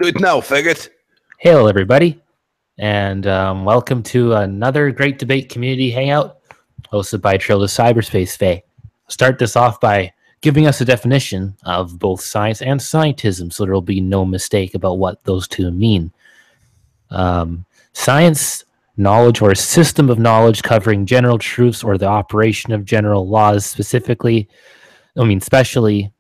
Do it now, faggot. Hello, everybody, and welcome to another great debate community hangout hosted by Trill, the Cyberspace Fae. I'll start this off by giving us a definition of both science and scientism, so there will be no mistake about what those two mean. Science, knowledge, or a system of knowledge covering general truths or the operation of general laws, specifically, especially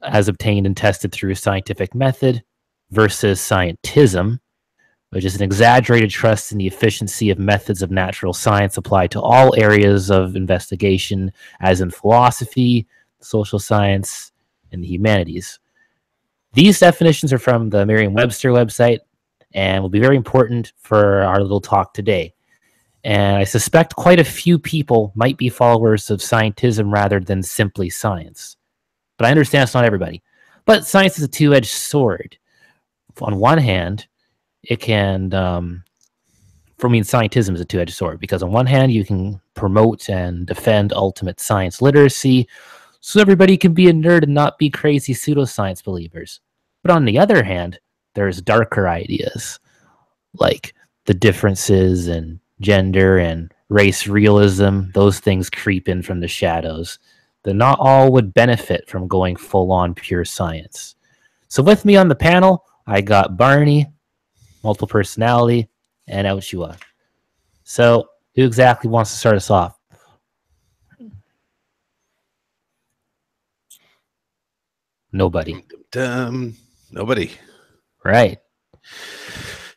as obtained and tested through a scientific method, versus scientism, which is an exaggerated trust in the efficiency of methods of natural science applied to all areas of investigation, as in philosophy, social science, and the humanities. These definitions are from the Merriam-Webster website and will be very important for our little talk today. And I suspect quite a few people might be followers of scientism rather than simply science. But I understand it's not everybody. But science is a two-edged sword. On one hand, it can, scientism is a two-edged sword, because on one hand, you can promote and defend ultimate science literacy, so everybody can be a nerd and not be crazy pseudoscience believers. But on the other hand, there's darker ideas, like the differences in gender and race realism. Those things creep in from the shadows. That not all would benefit from going full-on pure science. So with me on the panel, I got Barney, multiple personality, and Ouchua. So, who exactly wants to start us off? Nobody. Nobody. Right.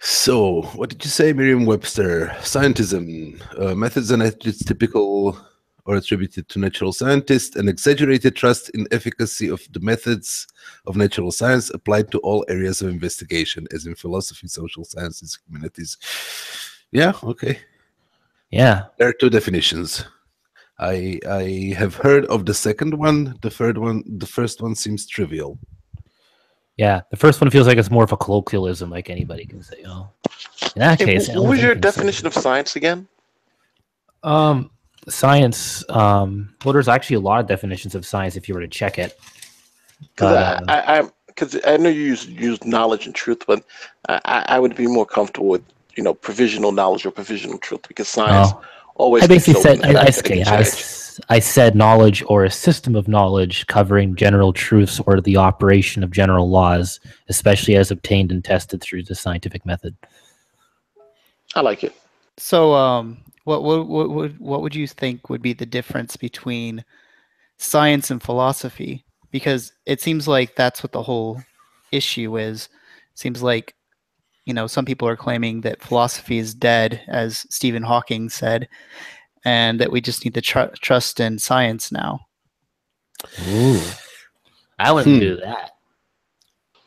So, what did you say, Merriam-Webster? Scientism, methods and attitudes typical or attributed to natural scientists, an exaggerated trust in efficacy of the methods of natural science applied to all areas of investigation, as in philosophy, social sciences, humanities. Yeah, okay. Yeah. There are two definitions. I have heard of the second one. The first one seems trivial. Yeah, the first one feels like it's more of a colloquialism, like anybody can say. Oh, in that case, what was your definition of science again? Science. Well, there's actually a lot of definitions of science if you were to check it. Because I know you use knowledge and truth, but I would be more comfortable with provisional knowledge or provisional truth, because science always. I basically said I said knowledge or a system of knowledge covering general truths or the operation of general laws, especially as obtained and tested through the scientific method. I like it. So, what would you think would be the difference between science and philosophy? Because it seems like that's what the whole issue is. It seems like, some people are claiming that philosophy is dead, as Stephen Hawking said, and that we just need to trust in science now. Ooh, I wouldn't do that.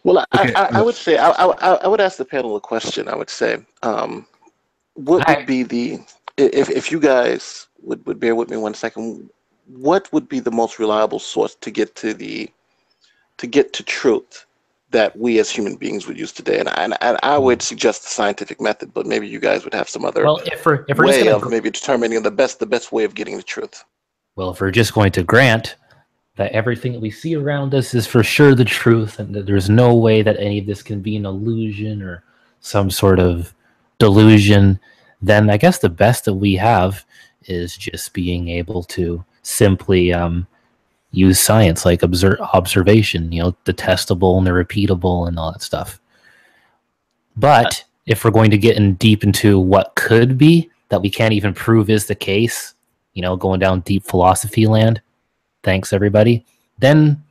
Well, okay. I would say I would ask the panel a question. I would say, what would be the, if you guys would bear with me 1 second, what would be the most reliable source to get to truth that we as human beings would use today? And I would suggest the scientific method, but maybe you guys would have some other way of maybe determining the best way of getting the truth. Well, if we're just going to grant that everything that we see around us is for sure the truth, and that there's no way that any of this can be an illusion or some sort of delusion, then I guess the best that we have is just being able to simply use science, like observation, the testable and the repeatable and all that stuff. But if we're going to get in deep into what could be that we can't even prove is the case, going down deep philosophy land, thanks everybody, then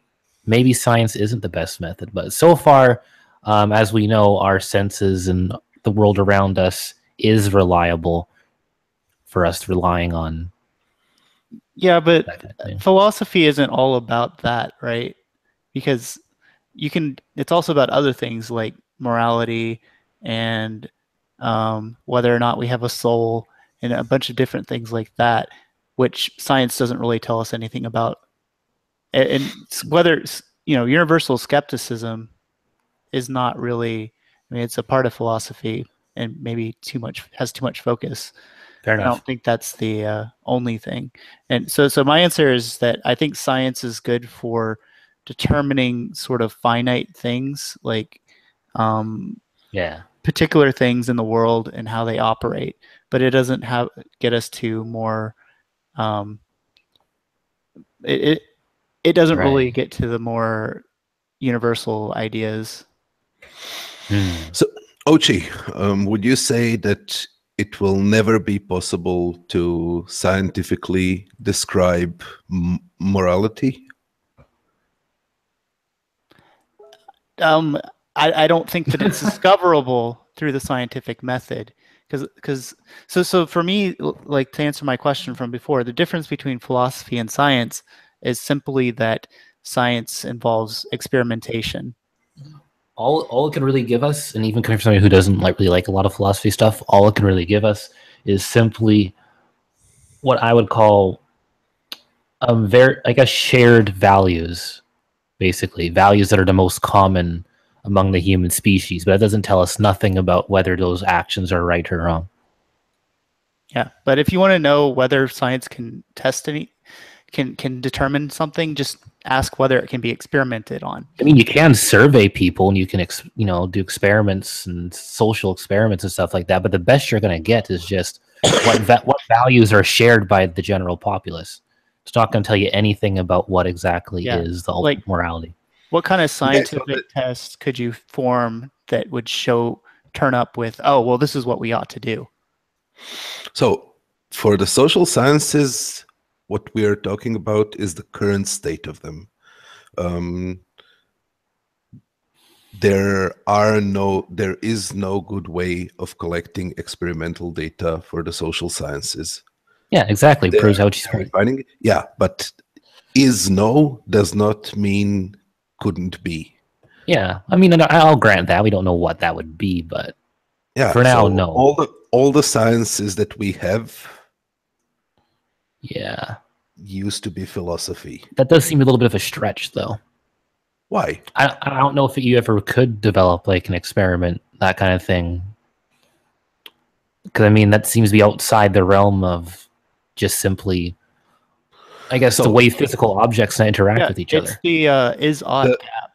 maybe science isn't the best method. But so far, as we know, our senses and the world around us is reliable for us relying on. Yeah, but philosophy isn't all about that, right? Because it's also about other things like morality and whether or not we have a soul and a bunch of different things like that, which science doesn't really tell us anything about. And whether, universal skepticism is not really, it's a part of philosophy and maybe has too much focus. Fair enough. I don't think that's the only thing. And so my answer is that I think science is good for determining sort of finite things like particular things in the world and how they operate, but it doesn't get us to more. It doesn't really get to the more universal ideas. So, Ochi, would you say that it will never be possible to scientifically describe morality? I don't think that it's discoverable through the scientific method, so for me, like, to answer my question from before, the difference between philosophy and science is simply that science involves experimentation. All it can really give us, and even coming from somebody who doesn't really like a lot of philosophy stuff, all it can really give us is simply what I would call shared values, basically values that are the most common among the human species, but it doesn't tell us nothing about whether those actions are right or wrong. Yeah, but if you want to know whether science can test can determine something, just ask whether it can be experimented on. I mean, you can survey people, and you can do experiments and social experiments and stuff like that, but the best you're going to get is just what values are shared by the general populace. It's not going to tell you anything about what exactly is the ultimate morality. What kind of scientific tests could you form that would turn up with, oh, well, this is what we ought to do? So for the social sciences, what we are talking about is the current state of them. There is no good way of collecting experimental data for the social sciences. Yeah, exactly. Proves out finding. Yeah, but does not mean couldn't be. Yeah, I mean, I'll grant that we don't know what that would be, but yeah, for now, no. All the sciences that we have, used to be philosophy. That does seem a little bit of a stretch, though. Why? I don't know if you ever could develop like an experiment, that kind of thing. Because I mean, that seems to be outside the realm of just simply, I guess, the way physical objects interact with each other. It's the is-ought gap.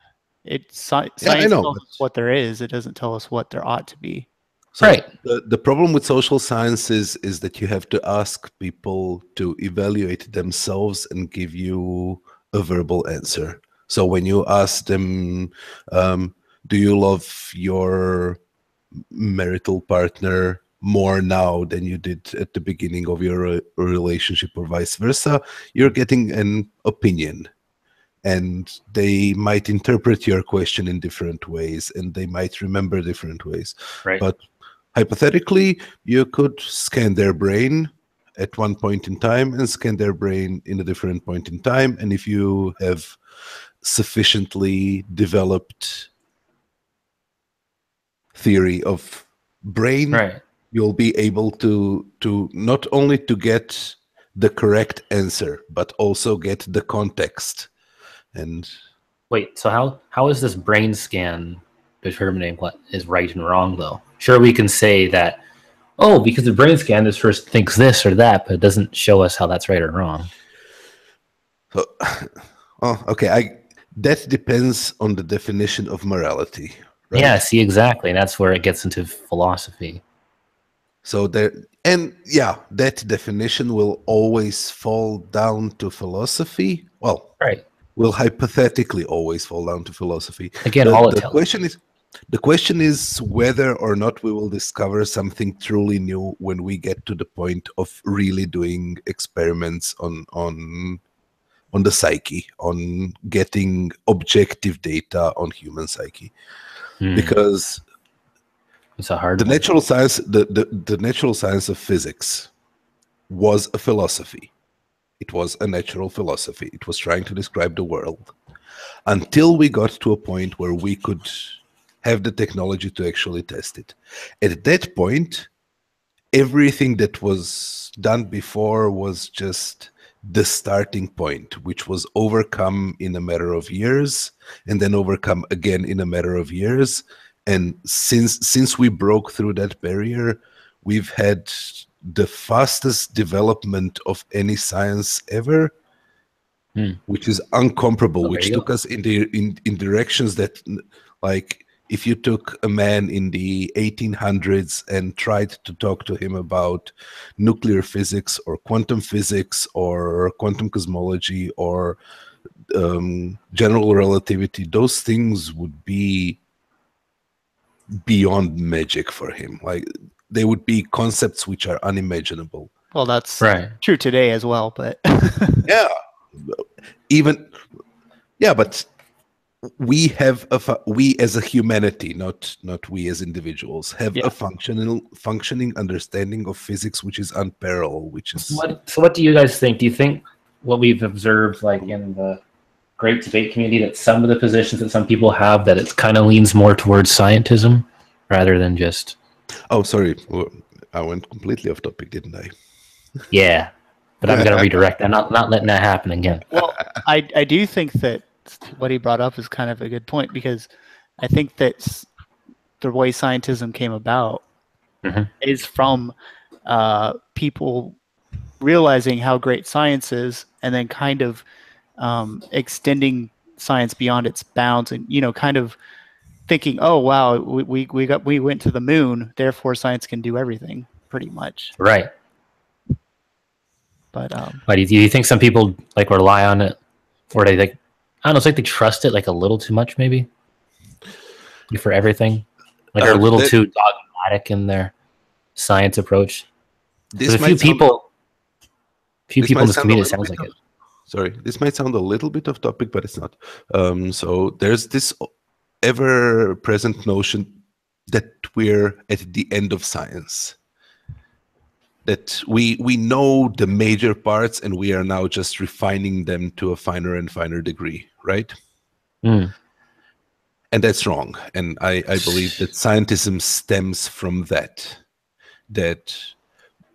Science tells us what there is. It doesn't tell us what there ought to be. So the problem with social sciences is that you have to ask people to evaluate themselves and give you a verbal answer. So when you ask them, do you love your marital partner more now than you did at the beginning of your relationship, or vice versa, you're getting an opinion. And they might interpret your question in different ways, and they might remember different ways. Right. But hypothetically, you could scan their brain at one point in time and scan their brain in a different point in time. And if you have sufficiently developed theory of brain, you'll be able to not only to get the correct answer, but also get the context. And wait, so how is this brain scan determining what is right and wrong, though? Sure, we can say that, oh, because the brain scan, this first thinks this or that, but it doesn't show us how that's right or wrong. So, okay, that depends on the definition of morality. Right? Yeah, see, exactly. That's where it gets into philosophy. So that definition will always fall down to philosophy. Well, will hypothetically always fall down to philosophy. Again, the question is whether or not we will discover something truly new when we get to the point of really doing experiments on the psyche, on getting objective data on human psyche. Because it's a hard the natural science, the natural science of physics was a philosophy. It was a natural philosophy. It was trying to describe the world until we got to a point where we could have the technology to actually test it. At that point, everything that was done before was just the starting point, which was overcome in a matter of years and then overcome again in a matter of years. And since we broke through that barrier, we've had the fastest development of any science ever, which is incomparable, which took us in directions that, like, if you took a man in the 1800s and tried to talk to him about nuclear physics or quantum physics or quantum cosmology or general relativity, those things would be beyond magic for him. Like, they would be concepts which are unimaginable. Well, that's right. True today as well, but Yeah, but we have we as a humanity, not we as individuals, have a functioning understanding of physics which is unparalleled. Which is so. What do you guys think? Do you think what we've observed, like in the great debate community, that some of the positions that some people have, that it kind of leans more towards scientism rather than just? Oh, sorry, I went completely off topic, didn't I? Yeah, but I'm going to redirect. I'm not letting that happen again. Well, I do think that what he brought up is kind of a good point, because I think that the way scientism came about is from people realizing how great science is, and then kind of extending science beyond its bounds, and kind of thinking, oh wow, we went to the moon, therefore science can do everything, pretty much. Right. But do you think some people like rely on it, or they like, I don't know, it's like they trust it like a little too much, maybe, for everything, like they're a little too dogmatic in their science approach? There's a few people in this community, it sounds like it. Sorry, this might sound a little bit off topic, but it's not. So there's this ever-present notion that we're at the end of science. That we know the major parts, and we are now just refining them to a finer and finer degree, right? And that's wrong. And I believe that scientism stems from that. That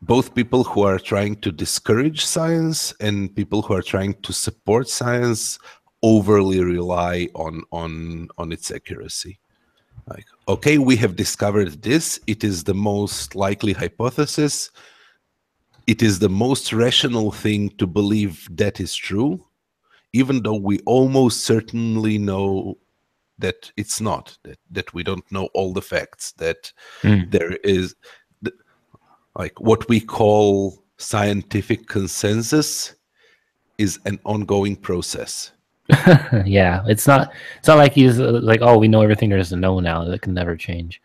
both people who are trying to discourage science and people who are trying to support science overly rely on its accuracy. Like, okay, we have discovered this. It is the most likely hypothesis. It is the most rational thing to believe that is true, even though we almost certainly know that it's not, that we don't know all the facts, that there is, like, what we call scientific consensus is an ongoing process. Yeah, it's not like he's like, oh, we know everything there is to know now, that can never change.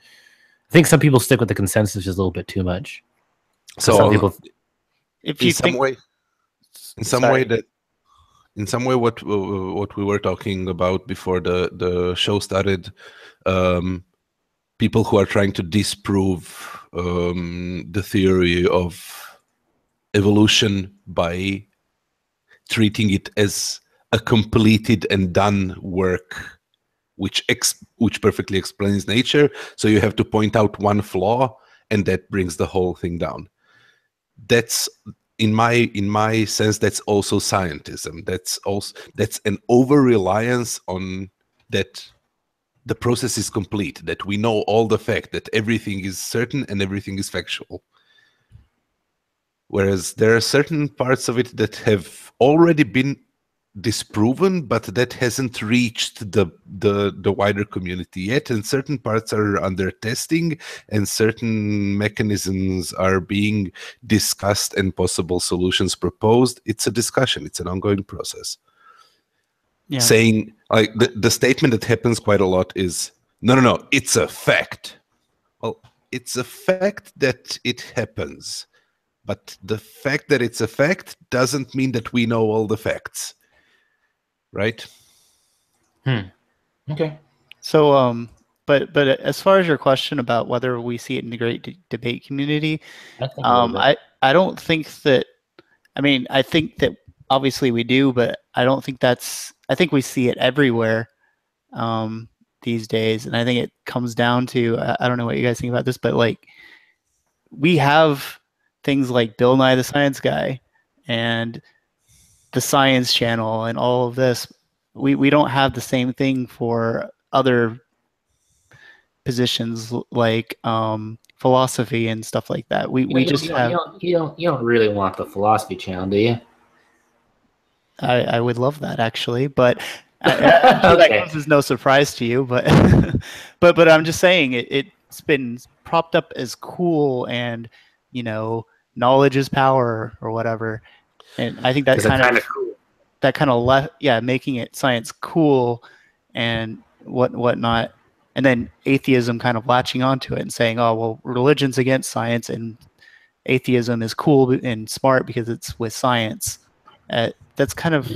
I think some people stick with the consensus just a little bit too much. So some people, in some way, what we were talking about before the show started, people who are trying to disprove the theory of evolution by treating it as a completed and done work, which perfectly explains nature. So you have to point out one flaw, and that brings the whole thing down. That's, in my sense, that's also scientism. That's an over-reliance on that the process is complete, that we know all the fact, that everything is certain and everything is factual. Whereas there are certain parts of it that have already been disproven, but that hasn't reached the wider community yet, and certain parts are under testing, and certain mechanisms are being discussed and possible solutions proposed. It's a discussion, it's an ongoing process. Yeah. Saying, like, the statement that happens quite a lot is, no, it's a fact. Well, it's a fact that it happens, but the fact that it's a fact doesn't mean that we know all the facts. Right. Okay. So, but as far as your question about whether we see it in the great debate community, I don't think that. I mean, I think that obviously we do, but I don't think that's. I think we see it everywhere these days, and I think it comes down to. I don't know what you guys think about this, but like, we have things like Bill Nye the Science Guy and the Science Channel and all of this. We don't have the same thing for other positions like philosophy and stuff like that. We just have. You don't really want the Philosophy Channel, do you? I would love that, actually, but That comes as no surprise to you, but but I'm just saying it's been propped up as cool, and knowledge is power or whatever, and I think that kind of left, making it science cool and whatnot, and then atheism kind of latching onto it and saying, oh well, religion's against science and atheism is cool and smart because it's with science. That's kind of,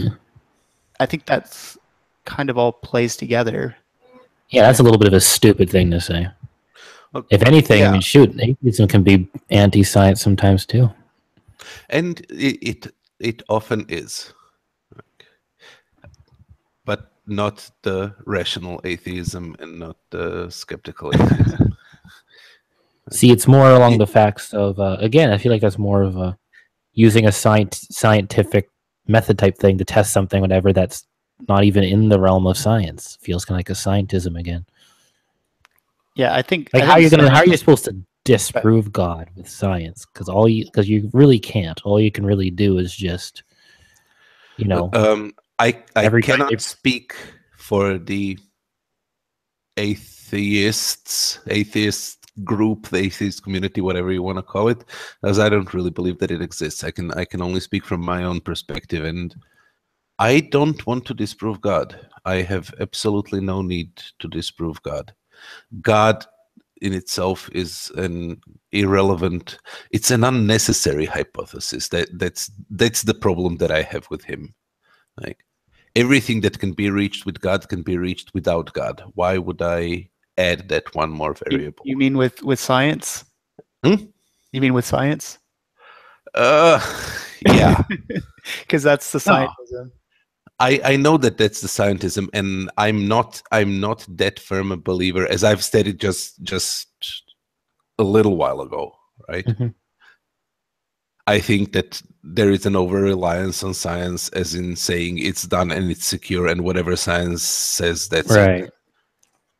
I think that's kind of all plays together. Yeah, that's a little bit of a stupid thing to say. If anything, I mean, shoot, atheism can be anti-science sometimes too. And it often is. But not the rational atheism and not the skeptical atheism. See, it's more along the facts of, again, I feel like that's more of a using a scientific method type thing to test something, whatever, that's not even in the realm of science. Feels kind of like a scientism again. Yeah, I think like how are you supposed to disprove God with science? Because you really can't. All you can really do is just, I cannot speak for the atheist group, the atheist community, whatever you want to call it, as I don't really believe that it exists. I can only speak from my own perspective, and I don't want to disprove God. I have absolutely no need to disprove God. God in itself is an irrelevant, it's an unnecessary hypothesis. That's the problem that I have with him. Like, everything that can be reached with God can be reached without God. Why would I add that one more variable? You mean with science? You mean with science? Yeah. Because that's the scientism. I know that's the scientism, and I'm not that firm a believer, as I've stated just a little while ago, right? Mm-hmm. I think that there is an over-reliance on science, as in saying it's done and it's secure, and whatever science says, that's right. it.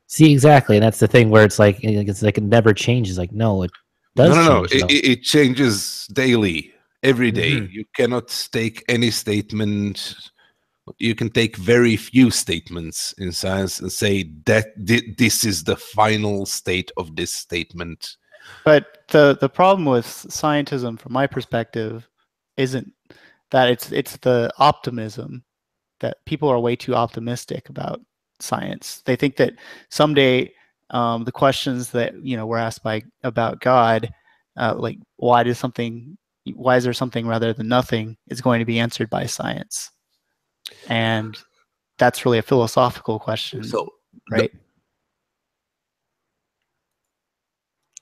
See, exactly, and that's the thing where it's like it never changes. Like, no, it does. No. It changes daily, every day. Mm-hmm. You cannot take any statement. You can take very few statements in science and say that this is the final state of this statement. But the problem with scientism, from my perspective, isn't that it's the optimism that people are way too optimistic about science. They think that someday the questions that were asked about God, like why is there something rather than nothing, is going to be answered by science. And that's really a philosophical question, right?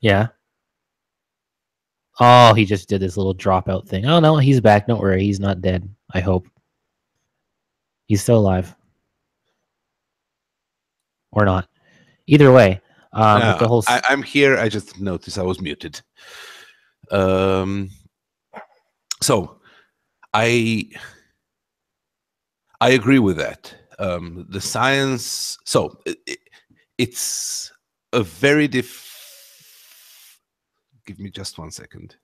Yeah. Oh, he just did this little dropout thing. Oh, no, he's back. Don't worry. He's not dead, I hope. He's still alive. Or not. Either way. The whole... I'm here. I just noticed I was muted. So, I agree with that. The science... So, it's a very Give me just 1 second.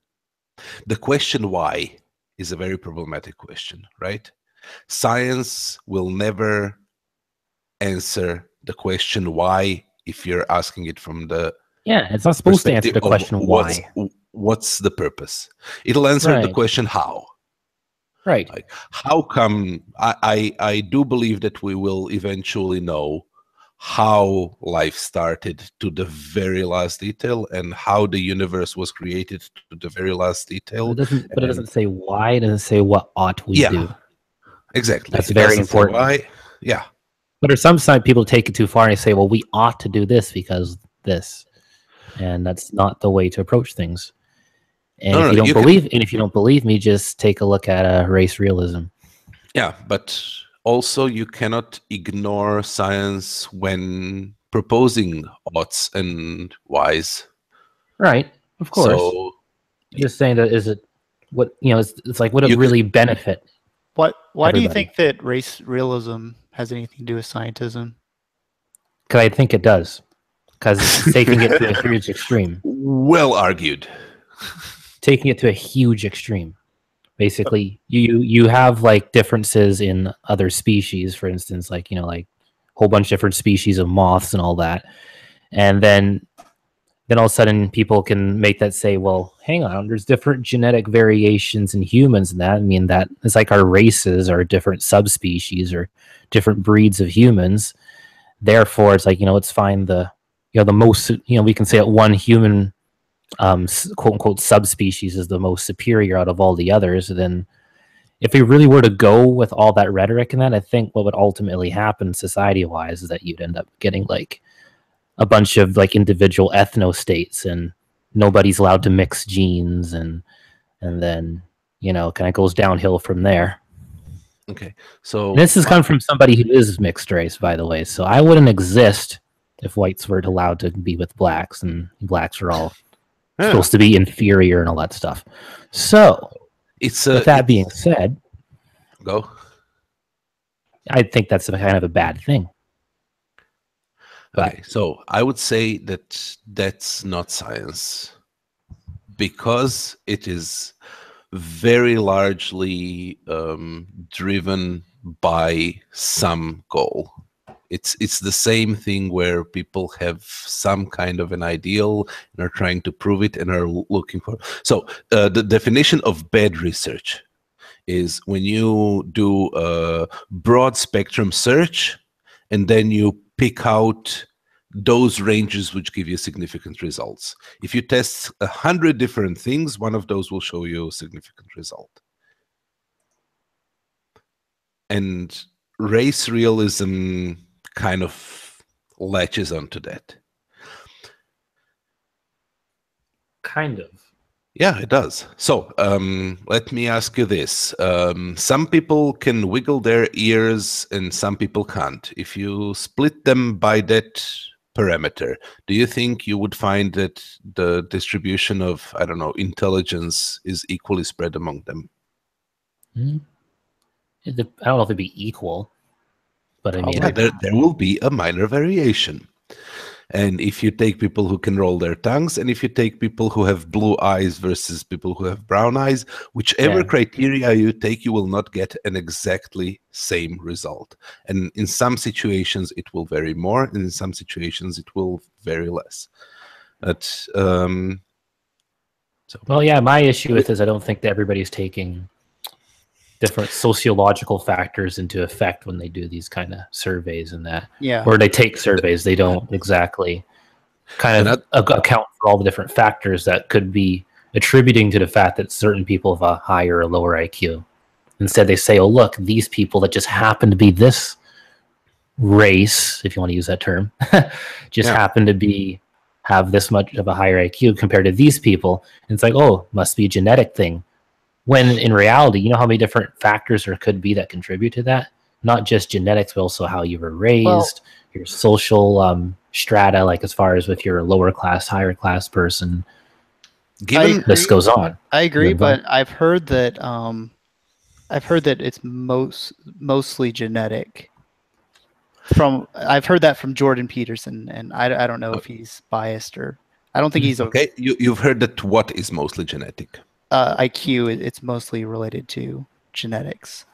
The question why is a very problematic question, right? Science will never answer the question why if you're asking it from the... Yeah, it's not supposed to answer the question why. What's the purpose? It'll answer the question how. Right. Like, how come... I do believe that we will eventually know how life started to the very last detail and how the universe was created to the very last detail. But it doesn't say why. It doesn't say what ought we do. Exactly. That's very important. Why. Yeah. But some people take it too far and they say, well, we ought to do this because this. And that's not the way to approach things. And if you don't believe me, just take a look at race realism. Yeah, but also you cannot ignore science when proposing oughts and whys. Right, of course. So, just saying that it's like, would it really benefit? Why do you think that race realism has anything to do with scientism? Because I think it does. Because it's taking it to a huge extreme. Well argued. Taking it to a huge extreme. Basically, you have like differences in other species, for instance, like, you know, like a whole bunch of different species of moths and all that. And then all of a sudden people can make that say, well, hang on, there's different genetic variations in humans, and that, I mean, that it's like our races are different subspecies or different breeds of humans. Therefore, it's like, you know, let's find the, you know, the most, you know, we can say that one human quote unquote subspecies is the most superior out of all the others. Then if we really were to go with all that rhetoric and that, I think what would ultimately happen society wise is that you'd end up getting like a bunch of like individual ethno-states, and nobody's allowed to mix genes, and then, you know, kind of goes downhill from there. Okay, so and this has come from somebody who is mixed race, by the way, so I wouldn't exist if whites were allowed to be with blacks, and blacks are all supposed to be inferior and all that stuff. So, with that being said, go. I think that's kind of a bad thing. Okay, so I would say that that's not science, because it is very largely driven by some goal. It's the same thing where people have some kind of an ideal and are trying to prove it and are looking for. So the definition of bad research is when you do a broad spectrum search and then you pick out those ranges which give you significant results. If you test 100 different things, one of those will show you a significant result. And race realism kind of latches onto that. Kind of. Yeah, it does. So let me ask you this. Some people can wiggle their ears and some people can't. If you split them by that parameter, do you think you would find that the distribution of, I don't know, intelligence is equally spread among them? I don't know if it'd be equal, but I mean, there will be a minor variation. And if you take people who can roll their tongues, and if you take people who have blue eyes versus people who have brown eyes, whichever criteria you take, you will not get an exactly same result. And in some situations, it will vary more, and in some situations, it will vary less. But, well, yeah, my issue with this, I don't think that everybody's taking different sociological factors into effect when they do these kind of surveys and that. Yeah. Or they take surveys, they don't exactly kind of account for all the different factors that could be attributing to the fact that certain people have a higher or lower IQ. Instead, they say, oh, look, these people that just happen to be this race, if you want to use that term, just happen to have this much of a higher IQ compared to these people. And it's like, oh, must be a genetic thing. When in reality, you know how many different factors there could be that contribute to that? Not just genetics, but also how you were raised, your social strata, like as far as if you're a lower class, higher class person. This goes on. I agree, but I've heard that it's mostly genetic. I've heard that from Jordan Peterson, and I don't know if he's biased or I don't think he's okay. You've heard that what is mostly genetic? IQ, it's mostly related to genetics,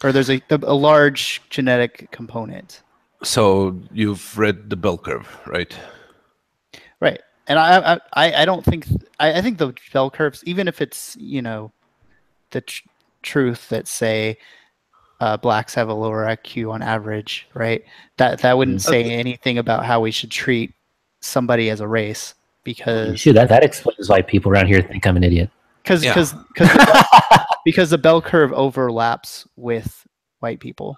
or there's a large genetic component. So you've read the bell curve, right? Right, and I don't think I think the bell curves, even if it's, you know, the truth that say blacks have a lower IQ on average, right? That wouldn't say anything about how we should treat somebody as a race. Because that explains why people around here think I'm an idiot. Because the bell curve overlaps with white people.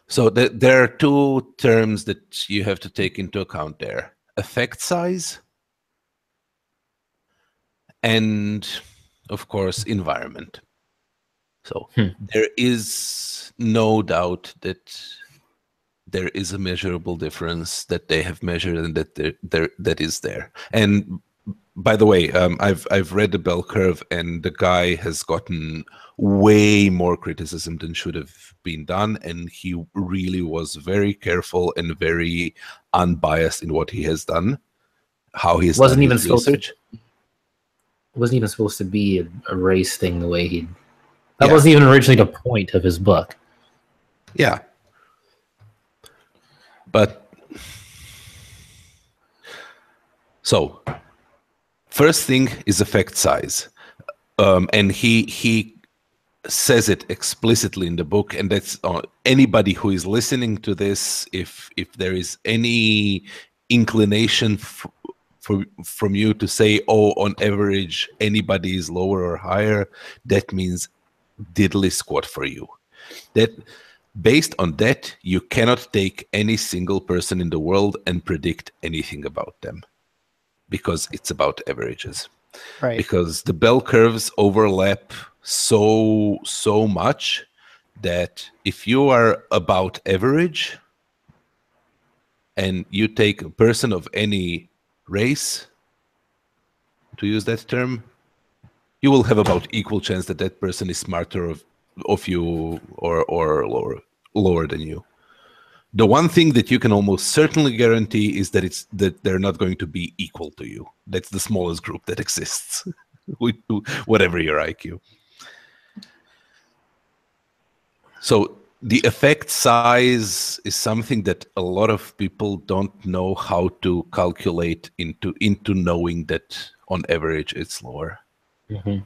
So there are two terms that you have to take into account there: effect size, and of course environment. So there is no doubt that there is a measurable difference that they have measured and that is there. And by the way, I've read the bell curve, and the guy has gotten way more criticism than should have been done, and he really was very careful and very unbiased in what he has done, how he's done his research. wasn't even supposed to be a race thing the way he. That wasn't even originally the point of his book. Yeah. But so first thing is effect size. And he says it explicitly in the book, and that's anybody who is listening to this, if there is any inclination from you to say, oh, on average anybody is lower or higher, that means diddly squat for you. That based on that, you cannot take any single person in the world and predict anything about them, because it's about averages. Right. Because the bell curves overlap so much that if you are about average and you take a person of any race, to use that term, you will have about equal chance that that person is smarter of you or lower than you. The one thing that you can almost certainly guarantee is that they're not going to be equal to you. That's the smallest group that exists, whatever your IQ. So the effect size is something that a lot of people don't know how to calculate into knowing that on average it's lower. Mm-hmm.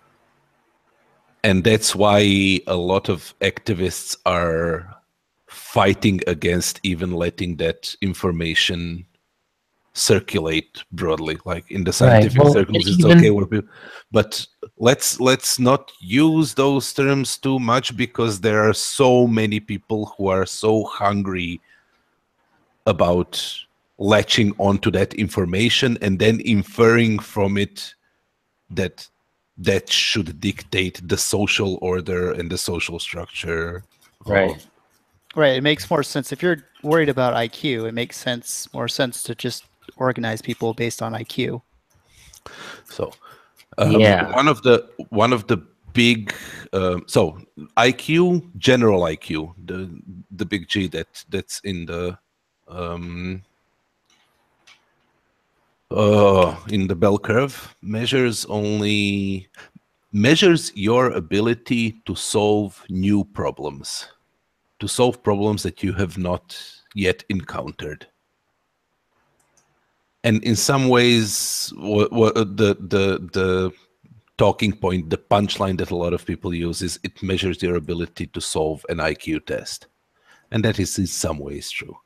And that's why a lot of activists are fighting against even letting that information circulate broadly, like in the scientific circles. It's okay where people, but let's not use those terms too much, because there are so many people who are so hungry about latching onto that information and then inferring from it that should dictate the social order and the social structure. Right. Right. It makes more sense. If you're worried about IQ, it makes more sense to just organize people based on IQ. So one of the big so IQ, general IQ, the big G that's in the bell curve, measures your ability to solve new problems, to solve problems that you have not yet encountered. And in some ways, what the talking point, the punchline that a lot of people use is it measures your ability to solve an IQ test. And that is in some ways true.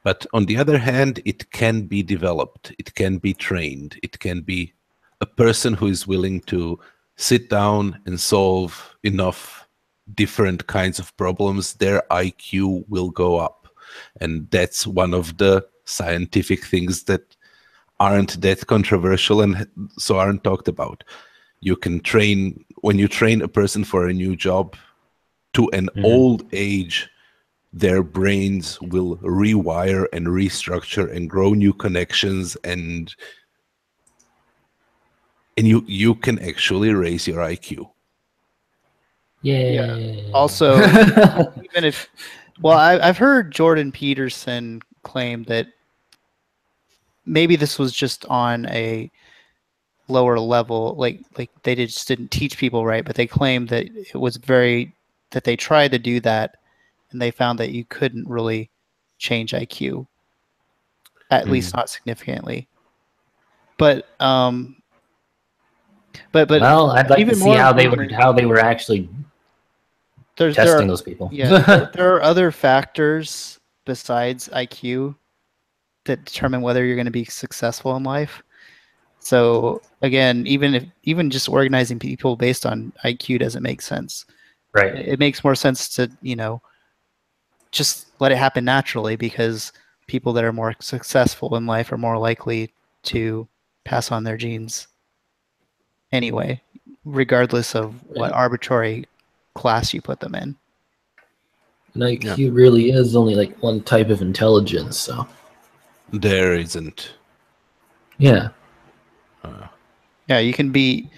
But on the other hand, it can be developed. It can be trained. It can be a person who is willing to sit down and solve enough different kinds of problems, their IQ will go up. And that's one of the scientific things that aren't that controversial and so aren't talked about. You can train, when you train a person for a new job to an old age, their brains will rewire and restructure and grow new connections, and you can actually raise your IQ. Yeah. Also, even if, well, I've heard Jordan Peterson claim that maybe this was just on a lower level, like they just didn't teach people right, but they claimed that it was that they tried to do that and they found that you couldn't really change IQ, at least not significantly. But well, I'd like to see how they were actually testing those people. Yeah, there are other factors besides IQ that determine whether you're going to be successful in life. So again, even just organizing people based on IQ doesn't make sense. Right. It makes more sense to, just let it happen naturally, because people that are more successful in life are more likely to pass on their genes anyway, regardless of what arbitrary class you put them in. And IQ really is only like one type of intelligence, so there isn't. Yeah. Yeah, you can be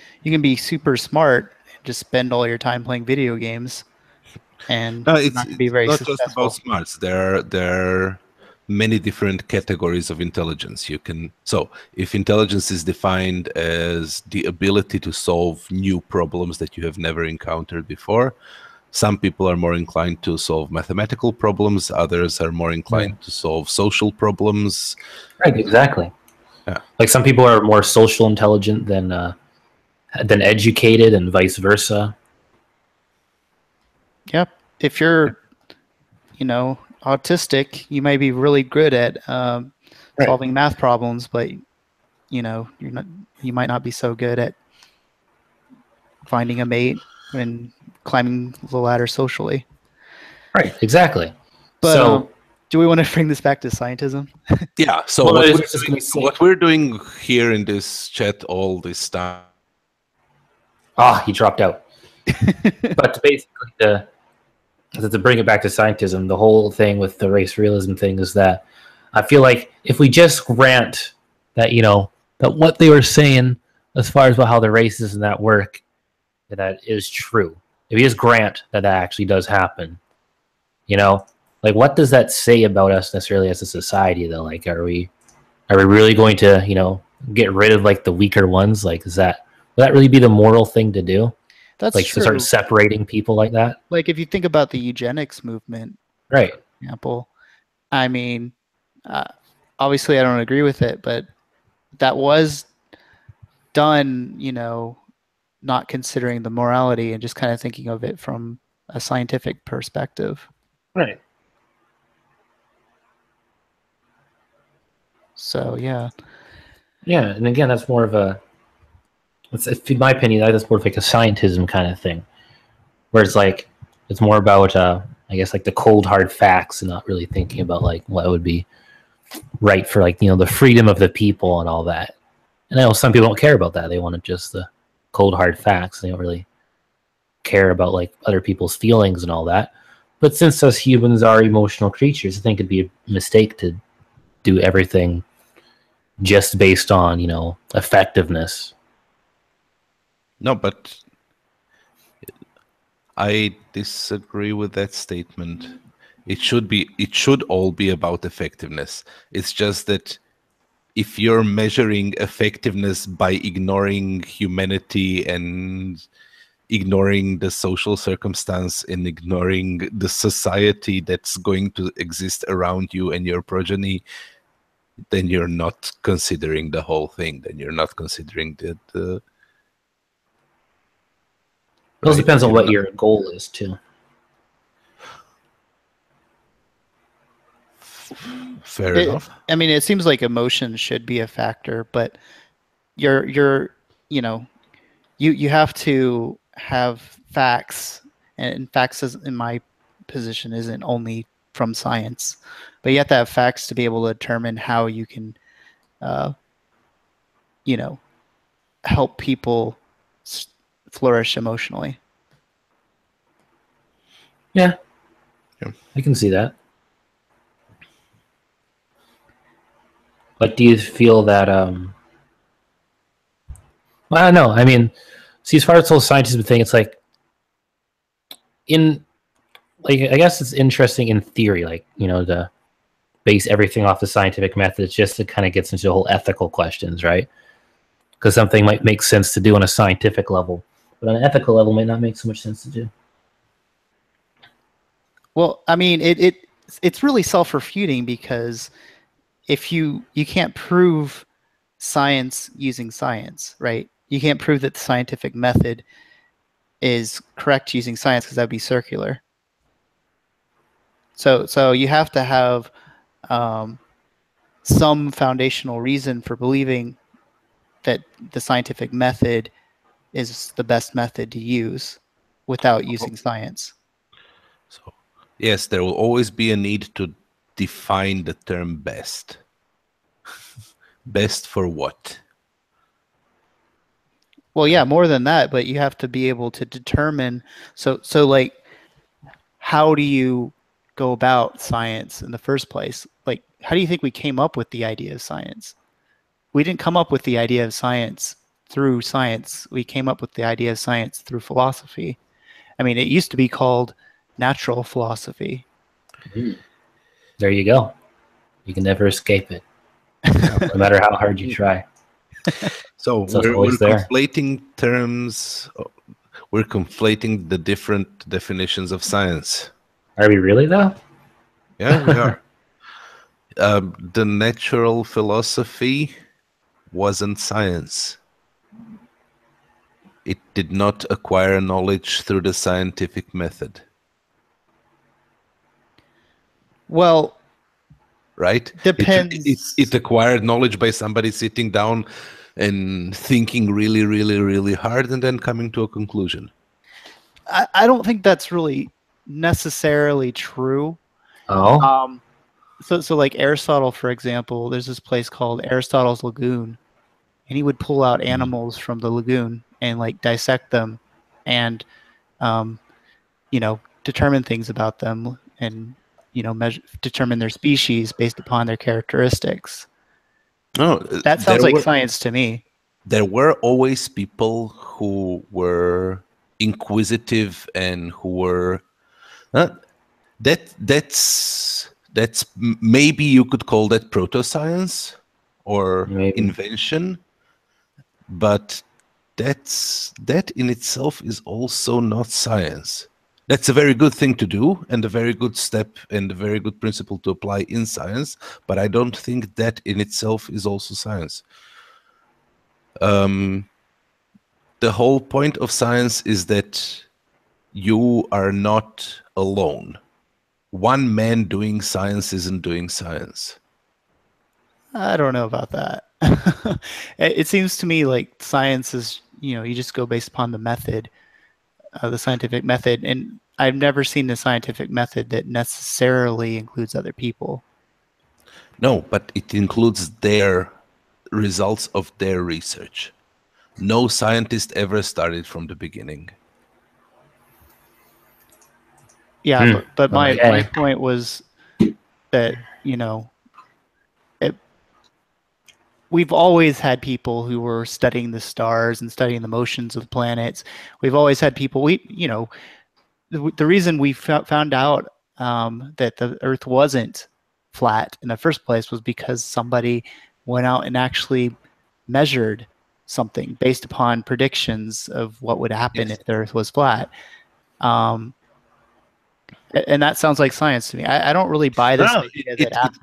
super smart and just spend all your time playing video games, and no, it's not be very not successful. just about smarts. There are many different categories of intelligence. So if intelligence is defined as the ability to solve new problems that you have never encountered before, some people are more inclined to solve mathematical problems, others are more inclined to solve social problems. Right, exactly. Yeah. Like some people are more social intelligent than educated, and vice versa. Yep. If you're, you know, autistic, you might be really good at solving math problems, but you know, you might not be so good at finding a mate and climbing the ladder socially. Right, exactly. But so do we want to bring this back to scientism? Yeah, so what we're doing here in this chat all this time. He dropped out. But basically, to bring it back to scientism, the whole thing with the race realism thing is that I feel like if we just grant that, you know, that what they were saying as far as how the races and that work, that is true. If you just grant that that actually does happen, you know, like what does that say about us necessarily as a society though? Like, are we really going to, you know, get rid of like the weaker ones? Like, will that really be the moral thing to do? That's like true. To start separating people like that? Like if you think about the eugenics movement, right? For example, I mean, obviously I don't agree with it, but that was done, you know, not considering the morality and just kind of thinking of it from a scientific perspective. Right. So yeah. Yeah, and again, that's more of a, in my opinion, that's more of like a scientism kind of thing, where it's like it's more about I guess like the cold hard facts and not really thinking about like what would be right for like, you know, the freedom of the people and all that. And I know some people don't care about that. They want just the cold hard facts. They don't really care about like other people's feelings and all that. But since us humans are emotional creatures, I think it'd be a mistake to do everything just based on, you know, effectiveness. No, but I disagree with that statement. It should all be about effectiveness. It's just that if you're measuring effectiveness by ignoring humanity and ignoring the social circumstance and ignoring the society that's going to exist around you and your progeny, then you're not considering the whole thing. Then you're not considering the It also depends on what your goal is too. Fair enough. I mean, it seems like emotion should be a factor, but you're you know, you have to have facts, and facts is, in my position, isn't only from science, but you have to have facts to be able to determine how you can you know, help people flourish emotionally. Yeah, I can see that. But do you feel that well, I don't know. I mean, see, as far as the whole scientism thing, it's like I guess it's interesting in theory, like, you know, to base everything off the scientific method. It's just it kind of gets into the whole ethical questions, right? Because something might make sense to do on a scientific level, but on an ethical level might not make so much sense to do. Well, I mean, it's really self-refuting, because if you can't prove science using science, right? You can't prove that the scientific method is correct using science, because that'd be circular. So you have to have some foundational reason for believing that the scientific method is the best method to use without using science. So, yes, there will always be a need to define the term best. Best for what? Well, yeah, more than that, but you have to be able to determine. So like, how do you go about science in the first place? Like, how do you think we came up with the idea of science? We didn't come up with the idea of science through science. We came up with the idea of science through philosophy. I mean, it used to be called natural philosophy. There you go. You can never escape it, no matter how hard you try. So we're conflating terms. We're conflating the different definitions of science. Are we really, though? Yeah, we are. The natural philosophy wasn't science. It did not acquire knowledge through the scientific method. Well, right? Depends. It acquired knowledge by somebody sitting down and thinking really, really, really hard and then coming to a conclusion. I don't think that's really necessarily true. Oh. So like Aristotle, for example, there's this place called Aristotle's Lagoon, and he would pull out animals from the lagoon and like dissect them and determine things about them and determine their species based upon their characteristics. No, that sounds like science to me. There were always people who were inquisitive and who were that's maybe you could call that proto-science or invention, but that in itself is also not science. That's a very good thing to do and a very good step and a very good principle to apply in science, but I don't think that in itself is also science. The whole point of science is that you are not alone. One man doing science isn't doing science. I don't know about that. It seems to me like science is, you just go based upon the method, the scientific method. And I've never seen a scientific method that necessarily includes other people. No, but it includes their results of their research. No scientist ever started from the beginning. Yeah, but my point was that, we've always had people who were studying the stars and studying the motions of the planets. We've always had people, the reason we found out that the Earth wasn't flat in the first place was because somebody went out and actually measured something based upon predictions of what would happen if the Earth was flat. And that sounds like science to me. I don't really buy this idea that after...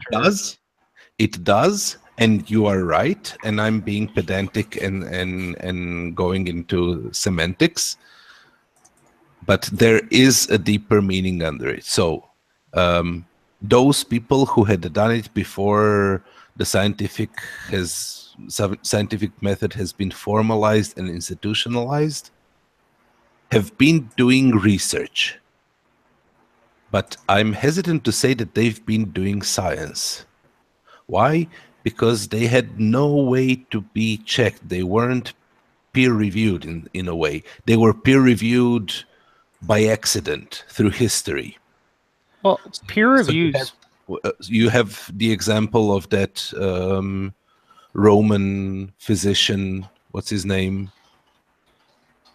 It does, and you are right, and I'm being pedantic and going into semantics, but there is a deeper meaning under it. So those people who had done it before the scientific method has been formalized and institutionalized have been doing research. But I'm hesitant to say that they've been doing science. Why? Because they had no way to be checked. They weren't peer-reviewed in a way. They were peer-reviewed by accident through history. Well, peer reviews... You have the example of that Roman physician, what's his name,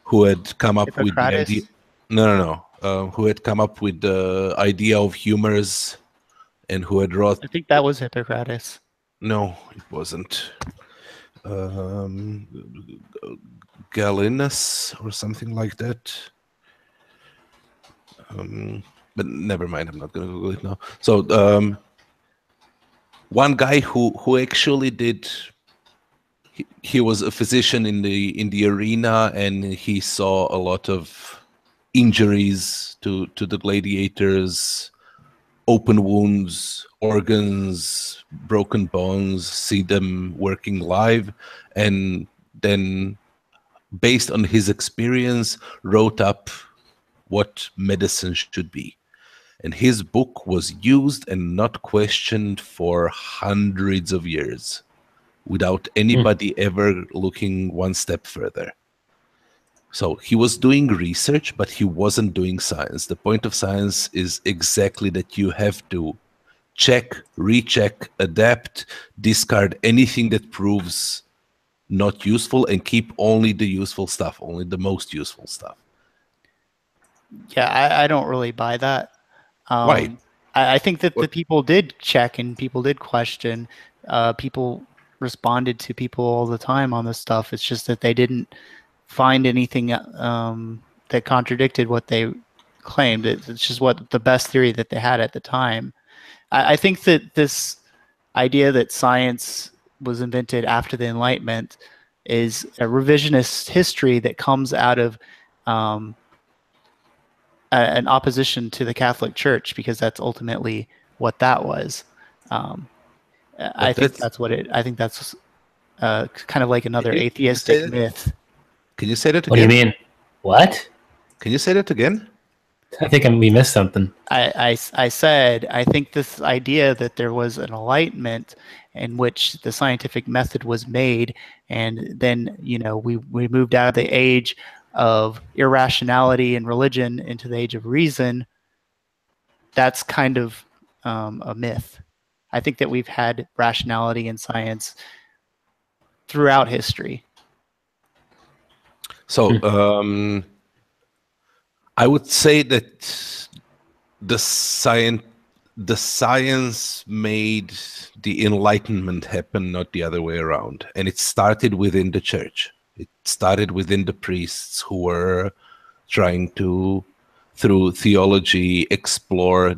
who had come up with the idea... who had come up with the idea of humors and who had wrote... I think that was Hippocrates. No, it wasn't. Galenus or something like that. But never mind, I'm not going to Google it now. So one guy who actually did... He was a physician in the arena, and he saw a lot of injuries to the gladiators, open wounds, organs, broken bones, see them working live, and then based on his experience wrote up what medicine should be. And his book was used and not questioned for hundreds of years without anybody ever looking one step further. So he was doing research, but he wasn't doing science. The point of science is exactly that you have to check, recheck, adapt, discard anything that proves not useful, and keep only the useful stuff, only the most useful stuff. Yeah, I don't really buy that. Why? I think that the people did check and people did question. People responded to people all the time on this stuff. It's just that they didn't find anything that contradicted what they claimed. It's just what the best theory that they had at the time. I think that this idea that science was invented after the Enlightenment is a revisionist history that comes out of an opposition to the Catholic Church, because that's ultimately what that was. I think that's what it. I think that's kind of like another atheistic myth. Can you say that again? What do you mean? What? Can you say that again? I think we missed something. I said, I think this idea that there was an enlightenment in which the scientific method was made, and then, you know, we moved out of the age of irrationality and religion into the age of reason. That's kind of a myth. I think that we've had rationality in science throughout history. So I would say that the science made the Enlightenment happen, not the other way around. And it started within the church. It started within the priests who were trying to, through theology, explore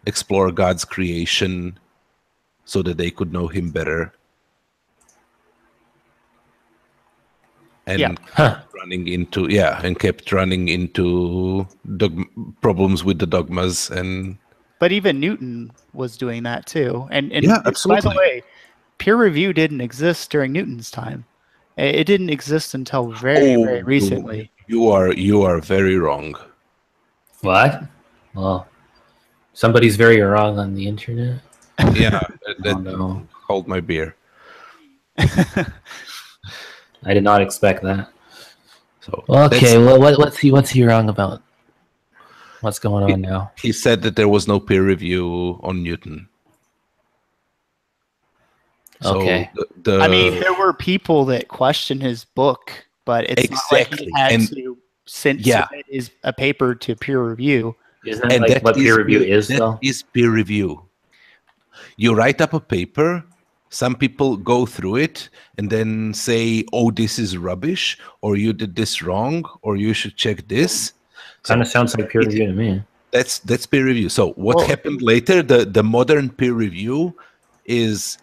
explore God's creation so that they could know him better. And kept running into problems with the dogmas. But even Newton was doing that too. And yeah, absolutely. By the way, peer review didn't exist during Newton's time. It didn't exist until very recently. You are very wrong. What? Well, somebody's very wrong on the internet. Yeah, that hold my beer. I did not expect that. So okay, well, what's he wrong about? What's going on now? He said that there was no peer review on Newton. Okay. So I mean, there were people that questioned his book, but it's not like he had to submit a paper to peer review. Isn't that like what peer review is, though? That is peer review. You write up a paper. Some people go through it and then say, oh, this is rubbish, or you did this wrong, or you should check this. Kind of sounds like peer review to me. That's peer review. So what happened later, the modern peer review is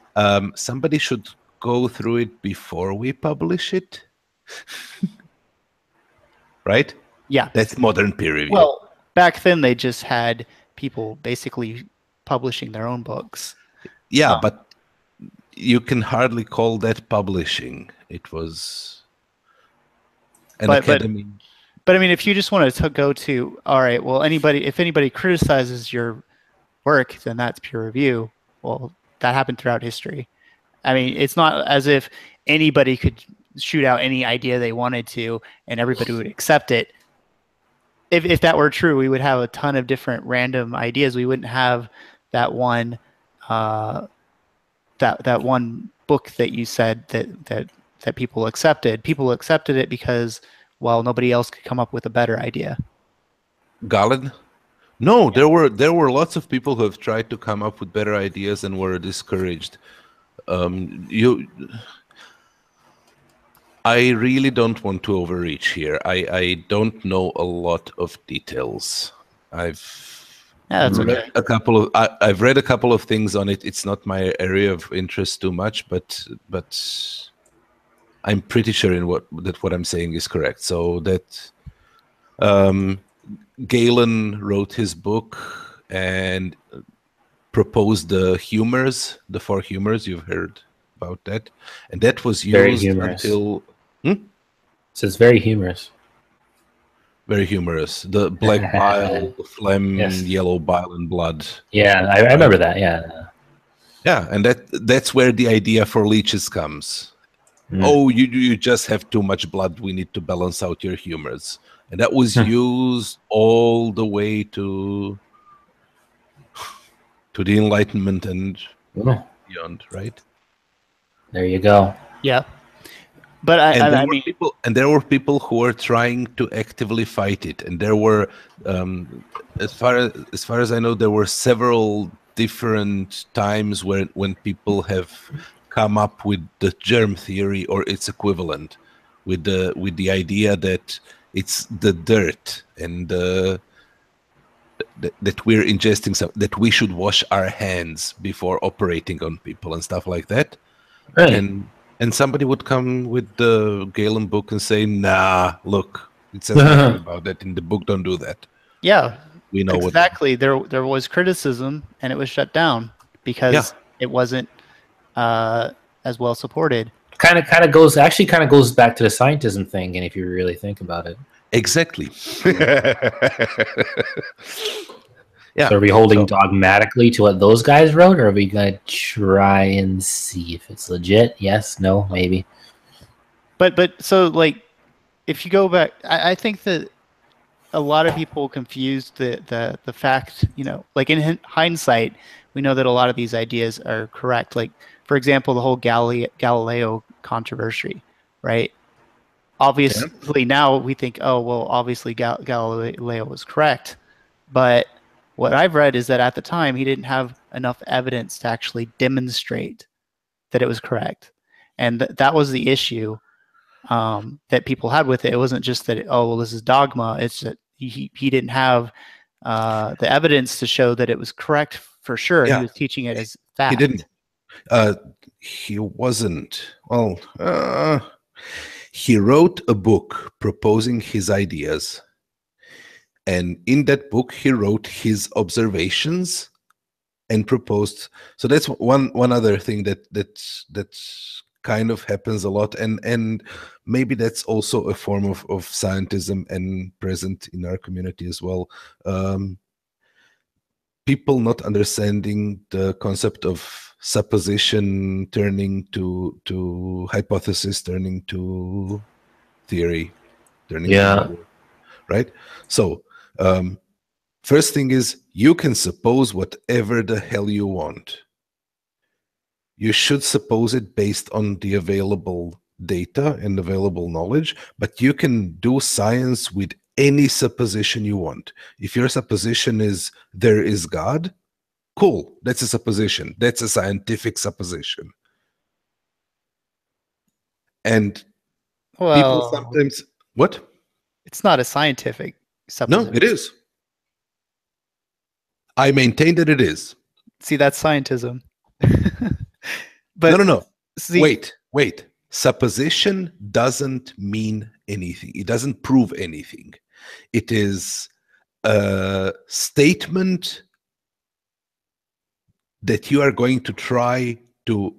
somebody should go through it before we publish it. Right? Yeah. That's modern peer review. Well, back then they just had people basically publishing their own books. Yeah, but you can hardly call that publishing. It was an academy. But I mean, if you just wanted to go to, all right, well, if anybody criticizes your work, then that's peer review. Well, that happened throughout history. I mean, it's not as if anybody could shoot out any idea they wanted to and everybody would accept it. If that were true, we would have a ton of different random ideas. We wouldn't have that one that one book that you said that people accepted. People accepted it because, well, nobody else could come up with a better idea. Galen? No, yeah. there were lots of people who have tried to come up with better ideas and were discouraged. I really don't want to overreach here. I don't know a lot of details. That's okay. I've read a couple of things on it. It's not my area of interest too much, but I'm pretty sure that what I'm saying is correct. So that Galen wrote his book and proposed the humors, the 4 humors. You've heard about that, and that was used until. So it's very humorous. Very humorous. The black bile, the phlegm, yellow bile, and blood. Yeah, I remember that. Yeah. Yeah, and that's where the idea for leeches comes. Oh, you just have too much blood. We need to balance out your humors, and that was used all the way to the Enlightenment and beyond. Right? There you go. Yeah. But there were people who were trying to actively fight it, and there were, as far as I know, there were several different times when people have come up with the germ theory or its equivalent, with the idea that it's the dirt and that we're ingesting that we should wash our hands before operating on people and stuff like that. Right. And somebody would come with the Galen book and say, "Nah, look, it says nothing about that in the book. Don't do that." Yeah, we know exactly. There was criticism, and it was shut down because it wasn't as well supported. Kind of goes back to the scientism thing, and if you really think about it, exactly. Yeah. So are we holding dogmatically to what those guys wrote, or are we gonna try and see if it's legit? Yes, no, maybe. But so like, if you go back, I think that a lot of people confused the fact, you know, like in hindsight, we know that a lot of these ideas are correct. Like, for example, the whole Galileo controversy, right? Obviously, now we think, oh, well, obviously Galileo was correct. But what I've read is that at the time, he didn't have enough evidence to actually demonstrate that it was correct. And that was the issue that people had with it. It wasn't just that, oh, well, this is dogma. It's that he didn't have the evidence to show that it was correct for sure. Yeah. He was teaching it as fact. He didn't. He wasn't. Well, he wrote a book proposing his ideas. And in that book, he wrote his observations and proposed. So that's one other thing that kind of happens a lot, and maybe that's also a form of scientism and present in our community as well. People not understanding the concept of supposition turning to hypothesis, turning to theory, turning to, right? So first thing is, you can suppose whatever the hell you want. You should suppose it based on the available data and available knowledge, but you can do science with any supposition you want. If your supposition is there is God, cool, that's a supposition. That's a scientific supposition. And people sometimes, what? It's not a scientific supposition. No, it is. I maintain that it is. See, that's scientism. But no. See, wait. Supposition doesn't mean anything. It doesn't prove anything. It is a statement that you are going to try to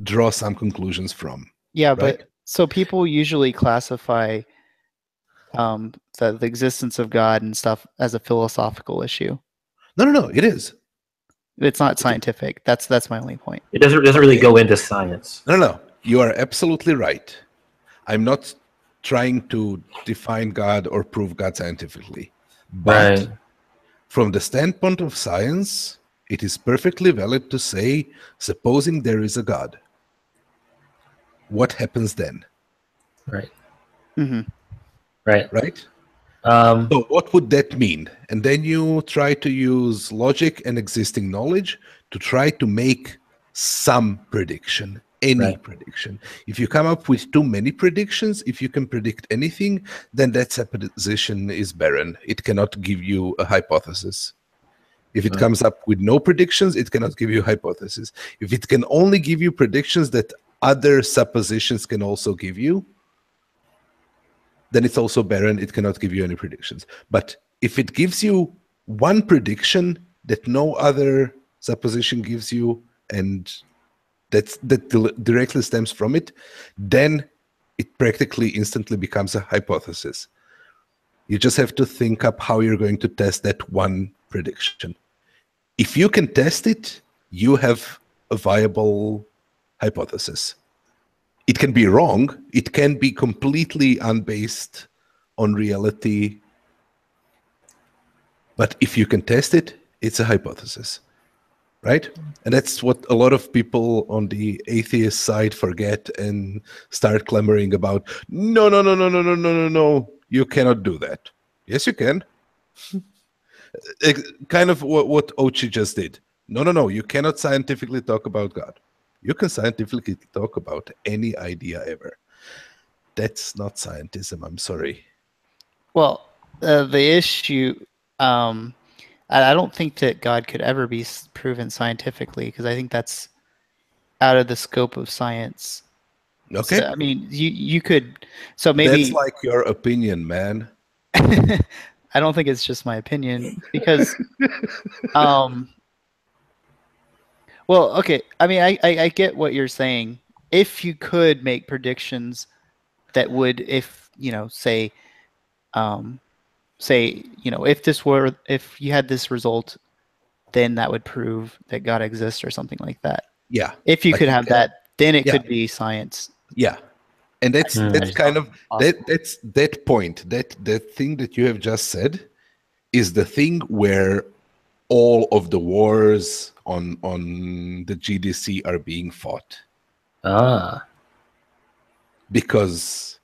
draw some conclusions from. Yeah, right? But so people usually classify the existence of God and stuff as a philosophical issue. No, it is. It's not scientific. That's my only point. It doesn't really go into science. No. You are absolutely right. I'm not trying to define God or prove God scientifically. But from the standpoint of science, it is perfectly valid to say, supposing there is a God, what happens then? Right. Mm-hmm. Right? So what would that mean? And then you try to use logic and existing knowledge to try to make some prediction, any prediction. If you come up with too many predictions, if you can predict anything, then that supposition is barren. It cannot give you a hypothesis. If it comes up with no predictions, it cannot give you a hypothesis. If it can only give you predictions that other suppositions can also give you, then it's also barren. It cannot give you any predictions. But if it gives you one prediction that no other supposition gives you, and that directly stems from it, then it practically instantly becomes a hypothesis. You just have to think up how you're going to test that one prediction. If you can test it, you have a viable hypothesis. It can be wrong. It can be completely unbased on reality. But if you can test it, it's a hypothesis, right? And that's what a lot of people on the atheist side forget and start clamoring about. No, no, no, no, no, no, no, no, no. You cannot do that. Yes, you can. Kind of what Ochi just did. No, no, no. You cannot scientifically talk about God. You can scientifically talk about any idea ever. That's not scientism. I'm sorry. Well, the issue, I don't think that God could ever be proven scientifically, because I think that's out of the scope of science. Okay. So, I mean, you could. So maybe that's like your opinion, man. I don't think it's just my opinion, because, well, okay. I mean, I get what you're saying. If you could make predictions that would, if you know, say, you know, if you had this result, then that would prove that God exists or something like that. Yeah. If you could have that, then it could be science. Yeah. And that's kind of that's that point, that thing that you have just said is the thing where all of the wars on the GDC are being fought. Because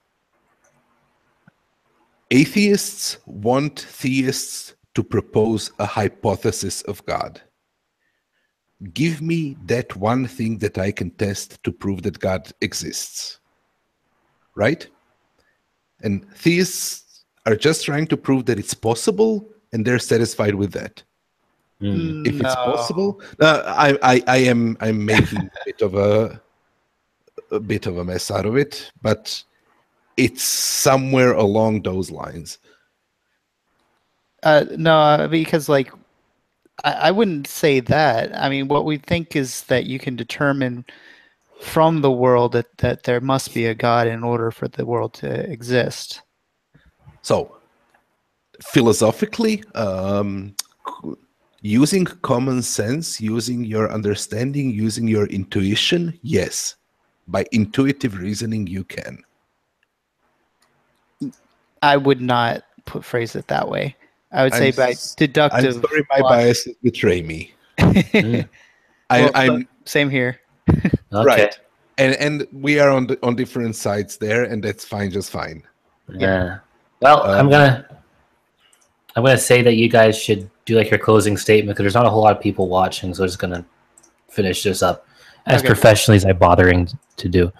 atheists want theists to propose a hypothesis of God. Give me that one thing that I can test to prove that God exists. Right? And theists are just trying to prove that it's possible, and they're satisfied with that. If it's possible, I'm making a bit of a mess out of it, but it's somewhere along those lines. No, because like I wouldn't say that. I mean, what we think is that you can determine from the world that there must be a God in order for the world to exist. So, philosophically, using common sense, using your understanding, using your intuition, yes. By intuitive reasoning, you can. I would not phrase it that way. I would say by deductive. I'm sorry, my biases betray me. I'm same here. Okay. Right, and we are on different sides there, and that's fine, just fine. Yeah. Well, I'm gonna say that you guys should do like your closing statement, because there's not a whole lot of people watching, so I'm just gonna finish this up as professionally as I'm bothering to do.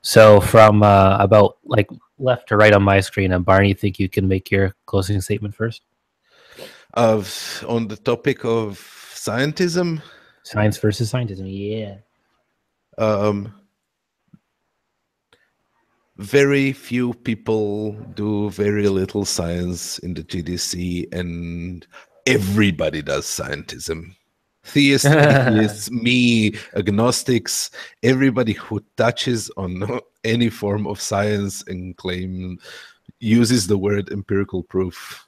So from about like left to right on my screen, Barney, you think you can make your closing statement first? On the topic of scientism? Science versus scientism, yeah. Very few people do very little science in the GDC, and everybody does scientism. Theists, atheists, me, agnostics, everybody who touches on any form of science and uses the word empirical proof.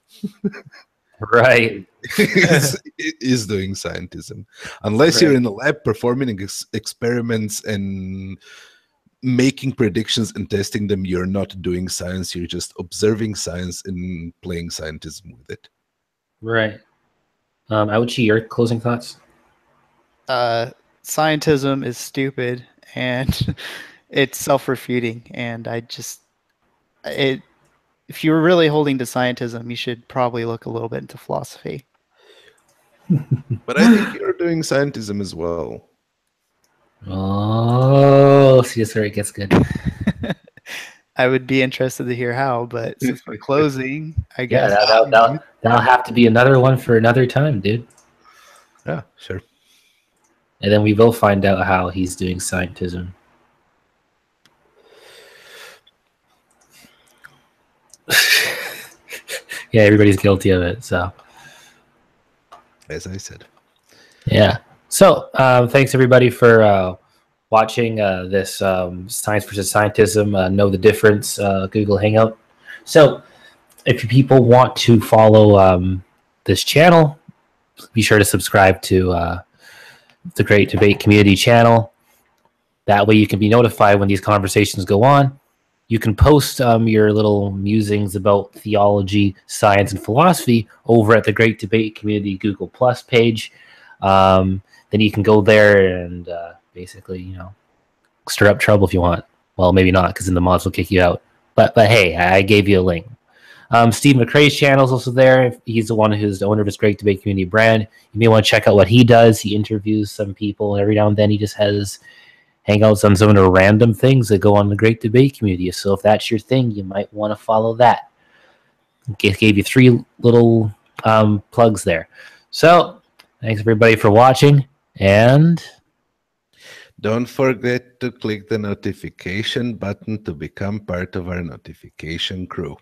Right. is doing scientism. Unless you're in a lab performing experiments and making predictions and testing them, you're not doing science. You're just observing science and playing scientism with it. Right. Aochi, your closing thoughts? Scientism is stupid and it's self-refuting, and if you're really holding to scientism, you should probably look a little bit into philosophy. But I think you're doing scientism as well. Oh, see, that's where it gets good. I would be interested to hear how, but since we're closing, I guess. Yeah, that'll have to be another one for another time, dude. Yeah, sure. And then we will find out how he's doing scientism. Yeah, everybody's guilty of it, so. As I said. Yeah. So, thanks everybody for watching this Science versus Scientism, Know the Difference Google Hangout. So, if people want to follow this channel, be sure to subscribe to the Great Debate Community channel. That way you can be notified when these conversations go on. You can post your little musings about theology, science, and philosophy over at the Great Debate Community Google Plus page. then you can go there and basically, you know, stir up trouble if you want. Well, maybe not, because then the mods will kick you out. But hey, I gave you a link. Steve McRae's channel is also there. He's the one who's the owner of his Great Debate Community brand. You may want to check out what he does. He interviews some people every now and then. He just has hangouts on some of the random things that go on the Great Debate Community. So if that's your thing, you might want to follow that. Gave you 3 little plugs there. So thanks everybody for watching, and don't forget to click the notification button to become part of our notification crew.